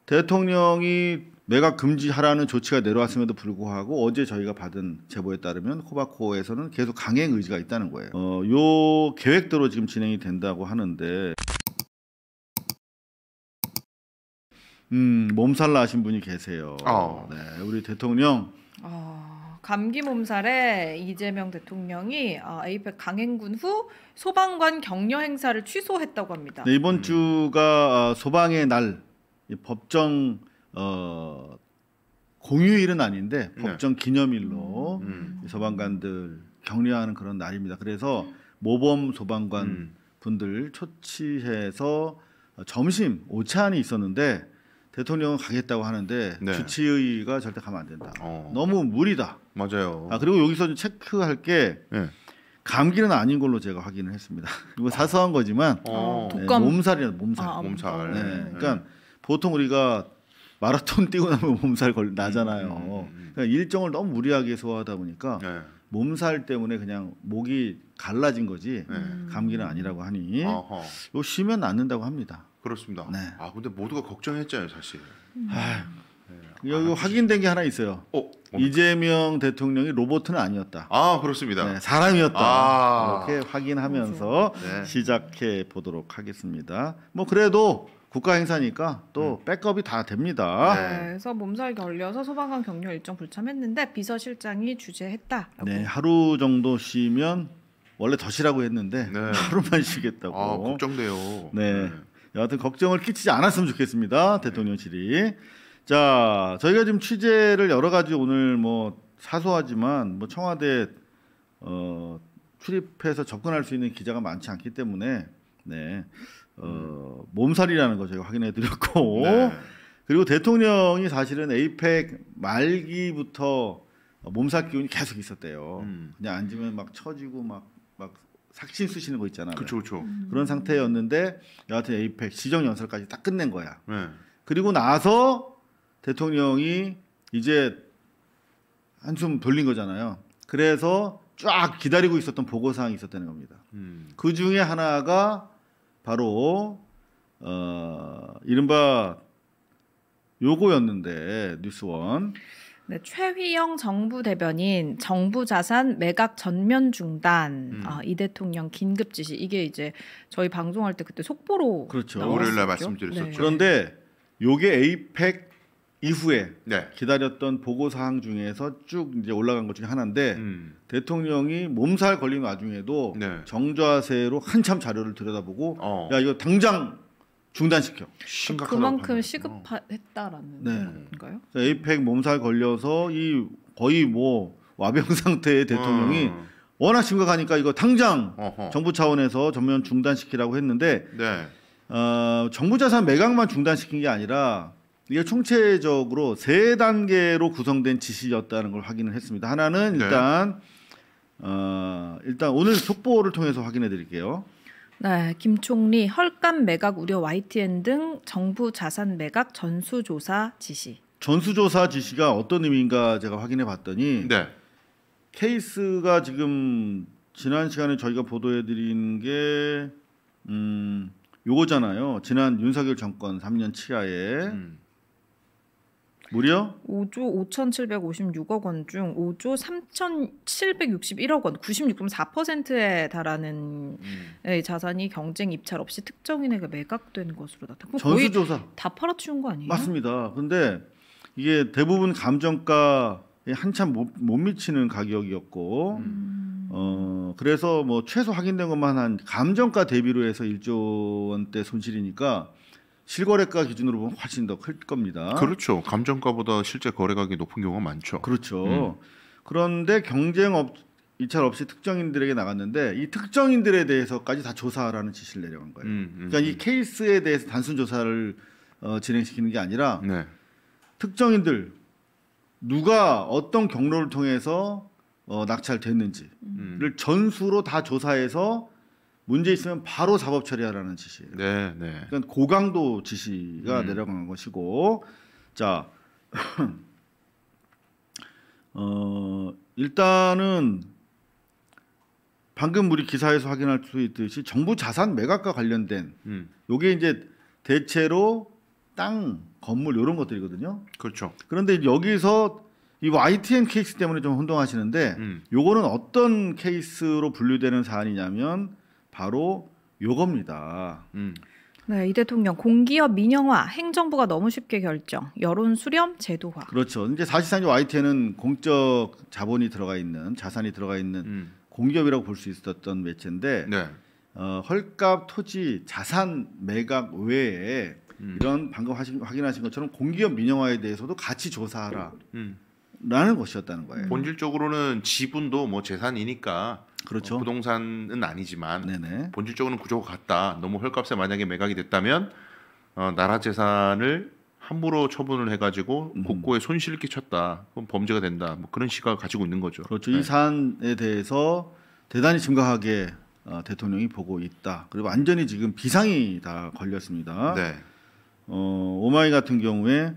대통령이 매각 금지하라는 조치가 내려왔음에도 불구하고 어제 저희가 받은 제보에 따르면 코바코에서는 계속 강행 의지가 있다는 거예요. 요 계획대로 지금 진행이 된다고 하는데 몸살 나신 분이 계세요. 네, 우리 대통령 감기 몸살에 이재명 대통령이 에이펙 강행군 후 소방관 격려 행사를 취소했다고 합니다. 네, 이번 주가 소방의 날 법정 공휴일은 아닌데 법정 기념일로 소방관들 격려하는 그런 날입니다. 그래서 모범 소방관 분들 초치해서 점심 오찬이 있었는데 대통령은 가겠다고 하는데 네. 주치의가 절대 가면 안 된다. 너무 무리다. 맞아요. 그리고 여기서 체크할 게 네. 감기는 아닌 걸로 제가 확인을 했습니다. 이거 사소한 거지만 독감. 몸살이야 몸살. 몸살. 네. 그러니까 보통 우리가 마라톤 뛰고 나면 몸살 나잖아요. 그러니까 일정을 너무 무리하게 소화하다 보니까 네. 몸살 때문에 그냥 목이 갈라진 거지 감기는 아니라고 하니 이거 쉬면 낫는다고 합니다. 그렇습니다. 네. 근데 모두가 걱정했잖아요, 사실. 여기 확인된 게 하나 있어요. 이재명 대통령이 로봇은 아니었다. 그렇습니다. 네, 사람이었다. 이렇게 확인하면서 네. 시작해 보도록 하겠습니다. 뭐 그래도 국가 행사니까 또 백업이 다 됩니다. 네, 그래서 몸살 걸려서 소방관 격려 일정 불참했는데 비서실장이 주재했다라고. 네, 하루 정도 쉬면 원래 더 쉬라고 했는데 네. 하루만 쉬겠다고. 걱정돼요. 네. 여하튼 걱정을 끼치지 않았으면 좋겠습니다. 대통령실이. 자, 저희가 지금 취재를 여러 가지 오늘 뭐 사소하지만 뭐 청와대 출입해서 접근할 수 있는 기자가 많지 않기 때문에 네. 몸살이라는 거 저희가 확인해 드렸고 네. 그리고 대통령이 사실은 에이펙 말기부터 몸살 기운이 계속 있었대요. 그냥 앉으면 막 처지고 막 삭신 쑤시는 거 있잖아요. 그렇죠. 그런 상태였는데 여하튼 에이펙 시정 연설까지 딱 끝낸 거야. 네. 그리고 나서 대통령이 이제 한숨 돌린 거잖아요. 그래서 쫙 기다리고 있었던 보고사항이 있었다는 겁니다. 그 중에 하나가 바로 이른바 요거였는데 뉴스원. 네, 최휘영 정부 대변인 정부 자산 매각 전면 중단. 이 대통령 긴급 지시. 이게 이제 저희 방송할 때 그때 속보로 그렇죠. 월요일날 나왔었죠. 말씀드렸었죠. 네. 그런데 요게 에이펙 이후에 네. 기다렸던 보고 사항 중에서 쭉 이제 올라간 것 중에 하나인데 대통령이 몸살 걸린 와중에도 네. 정자세로 한참 자료를 들여다보고 야 이거 당장 중단시켜. 심각하다고 그만큼 판단했구나. 시급했다라는 네. 건가요? 에이펙 몸살 걸려서 이 거의 뭐 와병 상태의 대통령이 워낙 심각하니까 이거 당장 정부 차원에서 전면 중단시키라고 했는데 네. 정부 자산 매각만 중단시킨 게 아니라 이게 총체적으로 세 단계로 구성된 지시였다는 걸 확인을 했습니다. 하나는 일단 오늘 속보를 통해서 확인해 드릴게요. 네, 김 총리 헐값 매각 우려 YTN 등 정부 자산 매각 전수조사 지시. 전수조사 지시가 어떤 의미인가 제가 확인해 봤더니 네. 케이스가 지금 지난 시간에 저희가 보도해 드린 게 요거잖아요. 지난 윤석열 정권 3년 치하에 무려 5조 5,756억 원 중 5조 3,761억 원, 96.4%에 달하는 자산이 경쟁 입찰 없이 특정인에게 매각된 것으로 나타났고 전수조사 다 팔아치운 거 아니에요? 맞습니다. 근데 이게 대부분 감정가에 한참 못 미치는 가격이었고 그래서 뭐 최소 확인된 것만 한 감정가 대비로 해서 1조 원대 손실이니까 실거래가 기준으로 보면 훨씬 더 클 겁니다. 그렇죠. 감정가보다 실제 거래가격이 높은 경우가 많죠. 그렇죠. 그런데 경쟁 입찰 없이 특정인들에게 나갔는데 이 특정인들에 대해서까지 다 조사하라는 지시를 내려간 거예요. 그러니까 이 케이스에 대해서 단순 조사를 진행시키는 게 아니라 특정인들 누가 어떤 경로를 통해서 낙찰됐는지를 전수로 다 조사해서 문제 있으면 바로 사법 처리하라는 지시예요. 네, 네. 그러니까 고강도 지시가 내려간 것이고, 자, 일단은 방금 우리 기사에서 확인할 수 있듯이 정부 자산 매각과 관련된 요게 이제 대체로 땅, 건물 이런 것들이거든요. 그렇죠. 그런데 여기서 이 YTN 케이스 때문에 좀 혼동하시는데 요거는 어떤 케이스로 분류되는 사안이냐면 바로 요겁니다. 네, 이 대통령 공기업 민영화 행정부가 너무 쉽게 결정, 여론 수렴 제도화. 그렇죠. 이제 사실상 YTN은 공적 자본이 들어가 있는 자산이 들어가 있는 공기업이라고 볼 수 있었던 매체인데 네. 헐값 토지 자산 매각 외에 이런 방금 확인하신 것처럼 공기업 민영화에 대해서도 같이 조사하라. 라는 것이었다는 거예요. 본질적으로는 지분도 뭐 재산이니까 그렇죠. 부동산은 아니지만 네네. 본질적으로는 구조가 같다. 너무 헐값에 만약에 매각이 됐다면 나라 재산을 함부로 처분을 해가지고 국고에 손실을 끼쳤다. 그럼 범죄가 된다. 뭐 그런 시각을 가지고 있는 거죠. 그렇죠. 네. 이 사안에 대해서 대단히 심각하게 대통령이 보고 있다. 그리고 완전히 지금 비상이 다 걸렸습니다. 네. 오마이 같은 경우에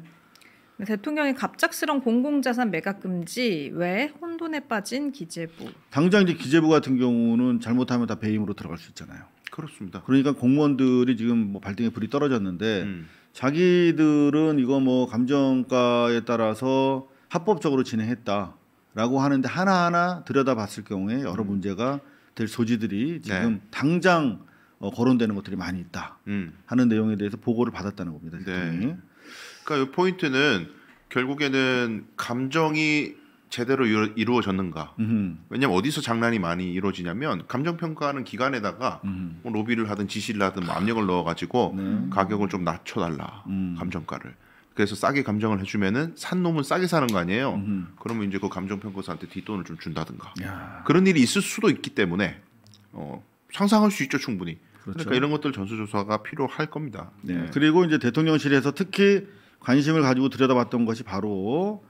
대통령의 갑작스런 공공자산 매각 금지 외 혼돈에 빠진 기재부. 당장 이제 기재부 같은 경우는 잘못하면 다 배임으로 들어갈 수 있잖아요. 그렇습니다. 그러니까 공무원들이 지금 뭐 발등에 불이 떨어졌는데 자기들은 이거 뭐 감정가에 따라서 합법적으로 진행했다라고 하는데 하나하나 들여다봤을 경우에 여러 문제가 될 소지들이 지금 당장 거론되는 것들이 많이 있다 하는 내용에 대해서 보고를 받았다는 겁니다. 대통령이. 네. 그러니까 이 포인트는 결국에는 감정이 제대로 이루어졌는가. 왜냐하면 어디서 장난이 많이 이루어지냐면 감정평가하는 기관에다가 뭐 로비를 하든 지시를 하든 뭐 압력을 넣어가지고 가격을 좀 낮춰달라. 감정가를. 그래서 싸게 감정을 해주면은 산 놈은 싸게 사는 거 아니에요. 그러면 이제 그 감정평가사한테 뒷돈을 좀 준다든가. 야. 그런 일이 있을 수도 있기 때문에 상상할 수 있죠 충분히. 그렇죠. 그러니까 이런 것들 전수조사가 필요할 겁니다. 네. 그리고 이제 대통령실에서 특히 관심을 가지고 들여다봤던 것이 바로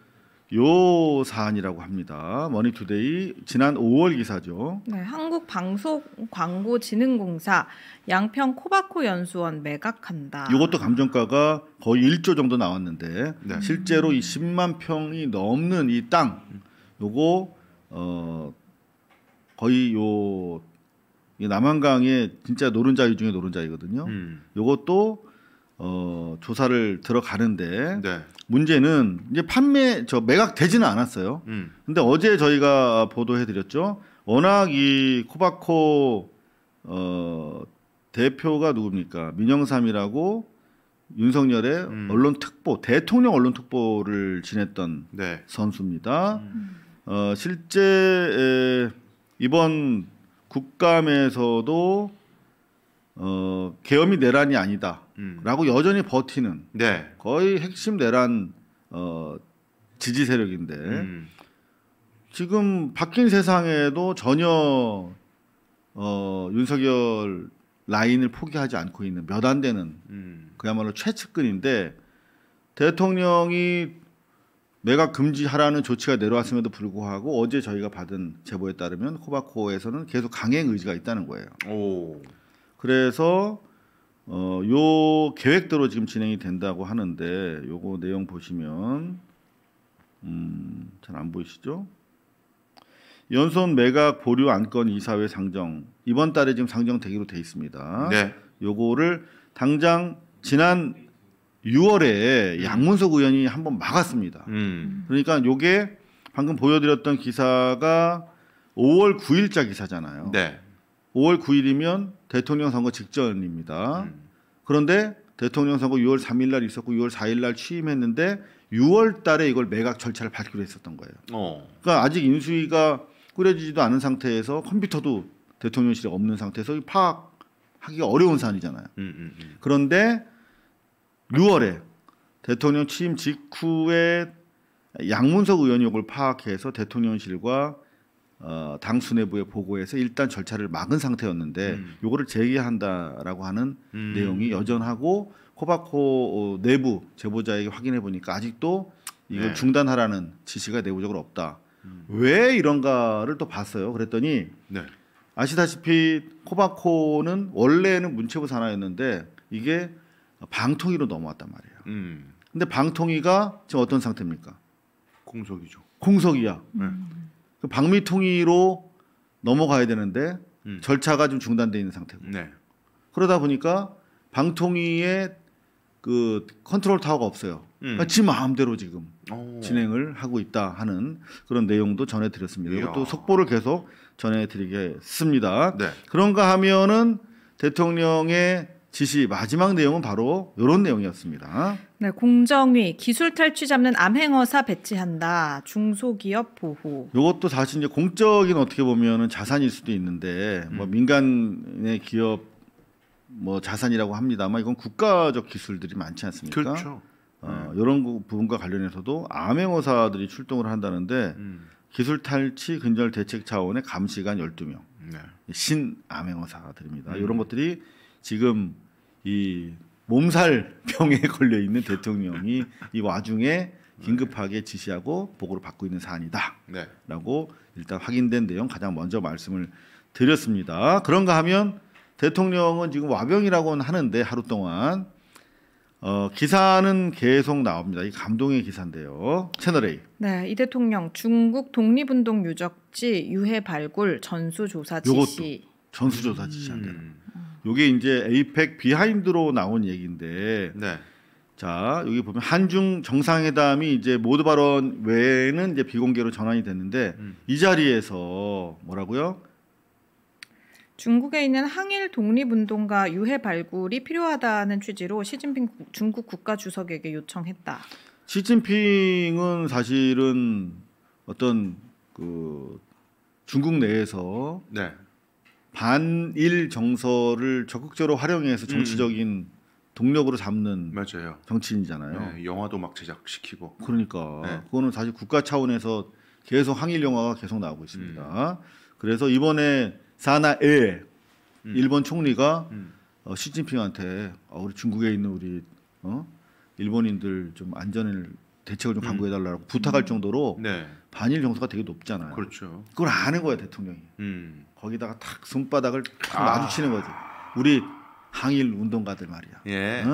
요 사안이라고 합니다. 머니투데이 지난 5월 기사죠. 네, 한국방송광고진흥공사 양평 코바코 연수원 매각한다. 이것도 감정가가 거의 1조 정도 나왔는데 네. 실제로 이 10만 평이 넘는 이 땅 요거 거의 요 남한강의 진짜 노른자위 중에 노른자위거든요. 요것도 조사를 들어가는데 네. 문제는 이제 매각되지는 않았어요. 근데 어제 저희가 보도해드렸죠. 워낙 이 코바코 대표가 누굽니까? 민영삼이라고 윤석열의 언론 특보, 대통령 언론 특보를 지냈던 네. 선수입니다. 실제 이번 국감에서도 계엄이 내란이 아니다라고 여전히 버티는 네. 거의 핵심 내란 지지 세력인데 지금 바뀐 세상에도 전혀 윤석열 라인을 포기하지 않고 있는 몇 안 되는 그야말로 최측근인데 대통령이 매각 금지하라는 조치가 내려왔음에도 불구하고 어제 저희가 받은 제보에 따르면 코바코에서는 계속 강행 의지가 있다는 거예요. 오. 그래서 요 계획대로 지금 진행이 된다고 하는데 요거 내용 보시면 잘 안 보이시죠? 연손 매각 보류 안건 이사회 상정 이번 달에 지금 상정되기로 돼 있습니다. 네. 요거를 당장 지난 6월에 양문석 의원이 한번 막았습니다. 그러니까 요게 방금 보여드렸던 기사가 5월 9일자 기사잖아요. 네. 5월 9일이면 대통령 선거 직전입니다. 그런데 대통령 선거 6월 3일 날 있었고 6월 4일 날 취임했는데 6월 달에 이걸 매각 절차를 밟기로 했었던 거예요. 그러니까 아직 인수위가 꾸려지지도 않은 상태에서 컴퓨터도 대통령실에 없는 상태에서 파악하기가 어려운 사안이잖아요. 그런데 6월에 대통령 취임 직후에 양문석 의원이 이걸 파악해서 대통령실과 당 수뇌부에 보고해서 일단 절차를 막은 상태였는데 요거를 재개한다라고 하는 내용이 여전하고 코바코 내부 제보자에게 확인해 보니까 아직도 이걸 중단하라는 지시가 내부적으로 없다. 왜 이런가를 또 봤어요. 그랬더니 아시다시피 코바코는 원래는 문체부 산하였는데 이게 방통위로 넘어왔단 말이에요. 근데 방통위가 지금 어떤 상태입니까? 공석이죠. 공석이야. 그 방미통위로 넘어가야 되는데 절차가 좀 중단돼 있는 상태고. 네. 그러다 보니까 방통위의 그 컨트롤 타워가 없어요. 그러니까 지 마음대로 지금 진행을 하고 있다 하는 그런 내용도 전해드렸습니다. 이것도 속보를 계속 전해드리겠습니다. 네. 그런가 하면은 대통령의 지시 마지막 내용은 바로 이런 내용이었습니다. 네, 공정위 기술 탈취 잡는 암행어사 배치한다. 중소기업 보호. 이것도 사실 이제 공적인 어떻게 보면은 자산일 수도 있는데 뭐 민간의 기업 뭐 자산이라고 합니다만 이건 국가적 기술들이 많지 않습니까? 그렇죠. 이런 부분과 관련해서도 암행어사들이 출동을 한다는데 기술 탈취 근절 대책 차원의 감시관 12명 네. 신 암행어사들입니다. 이런 것들이 지금 이 몸살병에 걸려 있는 대통령이 이 와중에 긴급하게 지시하고 보고를 받고 있는 사안이다라고 일단 확인된 내용 가장 먼저 말씀을 드렸습니다. 그런가 하면 대통령은 지금 와병이라고는 하는데 하루 동안 기사는 계속 나옵니다. 이 감동의 기사인데요. 채널 A. 네, 이 대통령 중국 독립운동 유적지 유해 발굴 전수조사 지시. 요것도 전수조사 지시한대요. 요게 이제 에이펙 비하인드로 나온 얘기인데, 네. 자 여기 보면 한중 정상회담이 이제 모두 발언 외에는 이제 비공개로 전환이 됐는데 이 자리에서 뭐라고요? 중국에 있는 항일 독립운동가 유해 발굴이 필요하다는 취지로 시진핑 중국 국가주석에게 요청했다. 시진핑은 사실은 어떤 그 중국 내에서 네. 반일 정서를 적극적으로 활용해서 정치적인 동력으로 잡는 맞아요. 정치인이잖아요. 네, 영화도 막 제작시키고. 그러니까 네. 그거는 사실 국가 차원에서 계속 항일 영화가 계속 나오고 있습니다. 그래서 이번에 사나에 일본 총리가 시진핑한테 우리 중국에 있는 우리 일본인들 좀 안전을 대책을 좀 강구해달라고 부탁할 정도로 네. 반일 정서가 되게 높잖아요. 그렇죠. 그걸 아는 거야 대통령이. 거기다가 탁 손바닥을 탁 마주치는 거지. 우리 항일 운동가들 말이야. 예.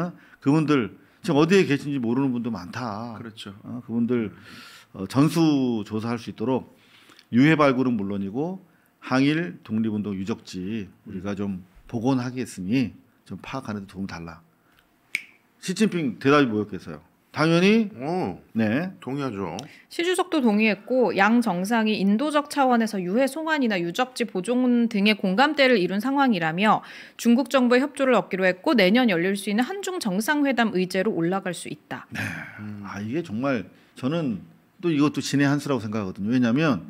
그분들 지금 어디에 계신지 모르는 분도 많다. 그렇죠. 그분들 전수 조사할 수 있도록 유해 발굴은 물론이고 항일 독립운동 유적지 우리가 좀 복원하겠으니 좀 파악하는 데 도움 달라. 시진핑 대답이 뭐였겠어요? 당연히 네. 동의하죠. 시 주석도 동의했고 양 정상이 인도적 차원에서 유해 송환이나 유적지 보존 등의 공감대를 이룬 상황이라며 중국 정부의 협조를 얻기로 했고 내년 열릴 수 있는 한중 정상회담 의제로 올라갈 수 있다. 네. 이게 정말 저는 또 이것도 신의 한 수라고 생각하거든요. 왜냐하면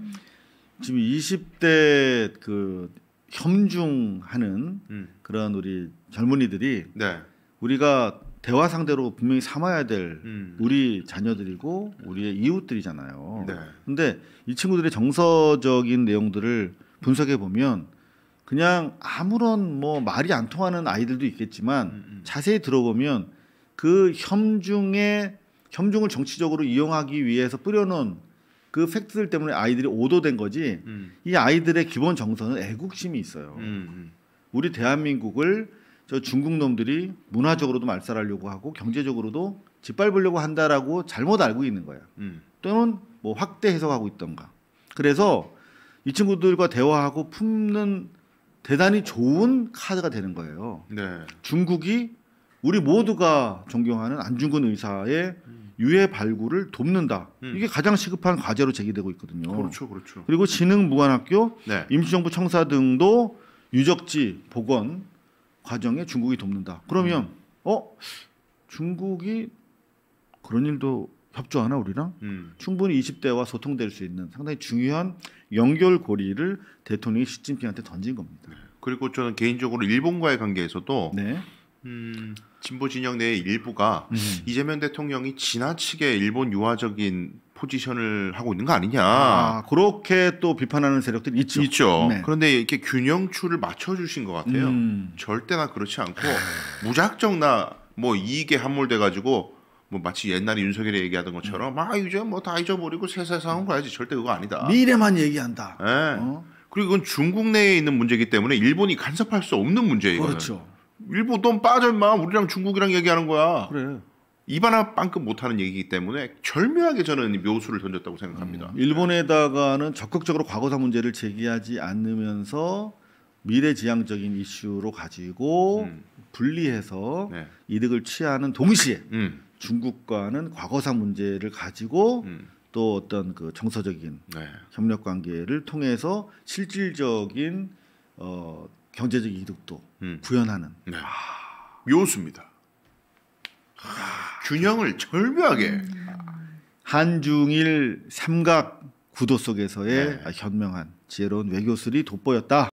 지금 20대 그 혐중하는 그런 우리 젊은이들이 네. 우리가 대화 상대로 분명히 삼아야 될 우리 자녀들이고 우리의 이웃들이잖아요. 네. 근데 이 친구들의 정서적인 내용들을 분석해 보면 그냥 아무런 뭐 말이 안 통하는 아이들도 있겠지만 자세히 들어보면 그 혐중을 정치적으로 이용하기 위해서 뿌려놓은 그 팩트들 때문에 아이들이 오도된 거지. 이 아이들의 기본 정서는 애국심이 있어요. 우리 대한민국을 저 중국 놈들이 문화적으로도 말살하려고 하고 경제적으로도 짓밟으려고 한다라고 잘못 알고 있는 거야. 또는 뭐 확대 해석하고 있던가. 그래서 이 친구들과 대화하고 품는 대단히 좋은 카드가 되는 거예요. 네. 중국이 우리 모두가 존경하는 안중근 의사의 유해 발굴을 돕는다. 이게 가장 시급한 과제로 제기되고 있거든요. 그렇죠, 그렇죠. 그리고 진흥무관학교, 네. 임시정부 청사 등도 유적지 복원 과정에 중국이 돕는다. 그러면 중국이 그런 일도 협조하나 우리랑? 충분히 20대와 소통될 수 있는 상당히 중요한 연결고리를 대통령이 시진핑한테 던진 겁니다. 그리고 저는 개인적으로 일본과의 관계에서도 네. 진보 진영 내의 일부가 이재명 대통령이 지나치게 일본 유화적인 포지션을 하고 있는 거 아니냐. 그렇게 또 비판하는 세력들이 있죠. 있죠. 네. 그런데 이렇게 균형추를 맞춰주신 것 같아요. 절대나 그렇지 않고 무작정 나 뭐 이익에 함몰돼 가지고 뭐 마치 옛날에 윤석열이 얘기하던 것처럼 이제 뭐 다 잊어버리고 새 세상으로 가야지. 절대 그거 아니다. 미래만 얘기한다. 네. 그리고 이건 중국 내에 있는 문제이기 때문에 일본이 간섭할 수 없는 문제예요. 그렇죠. 일본 넌 빠져 임마. 우리랑 중국이랑 얘기하는 거야. 그래. 입 하나 빵끔 못하는 얘기이기 때문에 절묘하게 저는 묘수를 던졌다고 생각합니다. 일본에다가는 적극적으로 과거사 문제를 제기하지 않으면서 미래지향적인 이슈로 가지고 분리해서 네. 이득을 취하는 동시에 중국과는 과거사 문제를 가지고 또 어떤 그 정서적인 네. 협력 관계를 통해서 실질적인 경제적 이득도 구현하는. 네. 묘수입니다. 균형을 절묘하게 한중일 삼각 구도 속에서의 네. 현명한 지혜로운 외교술이 돋보였다.